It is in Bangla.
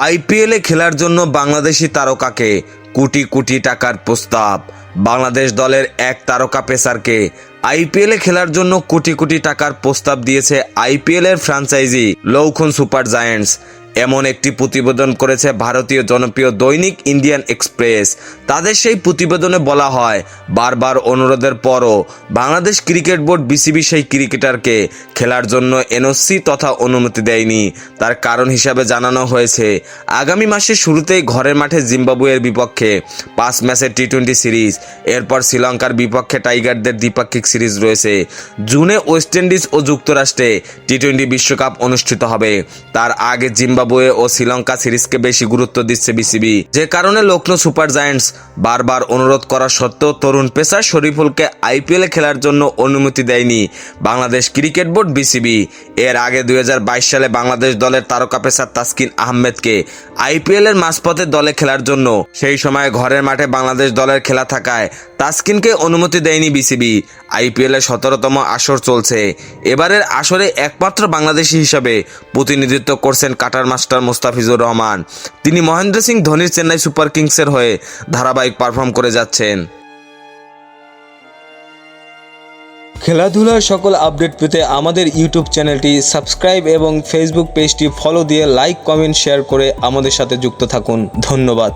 আইপিএলে খেলার জন্য বাংলাদেশি তারকাকে কোটি কোটি টাকার প্রস্তাব। বাংলাদেশ দলের এক তারকা পেসারকে আইপিএলে খেলার জন্য কোটি কোটি টাকার প্রস্তাব দিয়েছে আইপিএলের ফ্র্যাঞ্চাইজি লখনৌ সুপার জায়ান্টস। এমন একটি প্রতিবেদন করেছে ভারতীয় জনপ্রিয় দৈনিক ইন্ডিয়ান এক্সপ্রেস। তাদের সেই প্রতিবেদনে বলা হয়, বারবার অনুরোধের পরও বাংলাদেশ ক্রিকেট বোর্ড বিসিবি সেই ক্রিকেটারকে খেলার জন্য এনওসি তথা অনুমতি দেয়নি। তার কারণ হিসাবে জানানো হয়েছে, আগামী মাসের শুরুতেই ঘরের মাঠে জিম্বাবুয়ের বিপক্ষে 5 ম্যাচের টি-20 সিরিজ, এরপর শ্রীলঙ্কার বিপক্ষে টাইগারদের দ্বিপাক্ষিক সিরিজ রয়েছে। জুনে ওয়েস্ট ইন্ডিজ ও যুক্তরাষ্ট্রে টি-20 বিশ্বকাপ অনুষ্ঠিত হবে। তার আগে জিম্বাবুয়ে ও শ্রীলঙ্কা সিরিজকে বেশি গুরুত্ব দিচ্ছে বিসিবি, যে কারণে লখনৌ সুপার জায়ান্টস বারবার অনুরোধ করা সত্ত্বেও তরুণ পেসার শরীফুলকে আইপিএলে খেলার জন্য অনুমতি দেয়নি বাংলাদেশ ক্রিকেট বোর্ড বিসিবি। এর আগে 2022 সালে বাংলাদেশ দলের তারকা পেসার তাসকিন আহমেদকে আইপিএলের মাঝপথে দলে খেলার জন্য সেই সময় ঘরের মাঠে বাংলাদেশ দলের খেলা থাকায় তাসকিনকে অনুমতি দেয়নি বিসিবি। আইপিএলের 17তম আসর চলছে। এবারের আসরে একমাত্র বাংলাদেশি হিসাবে প্রতিনিধিত্ব করছেন কাটার মাস্টার মুস্তাফিজুর রহমান। তিনি মহেন্দ্র সিং ধোনির চেন্নাই সুপার কিংসের হয়ে ধারাবাহিক পারফর্ম করে যাচ্ছেন। খেলাধুলার সকল আপডেট পেতে আমাদের ইউটিউব চ্যানেলটি সাবস্ক্রাইব এবং ফেসবুক পেজটি ফলো দিয়ে লাইক, কমেন্ট, শেয়ার করে আমাদের সাথে যুক্ত থাকুন। ধন্যবাদ।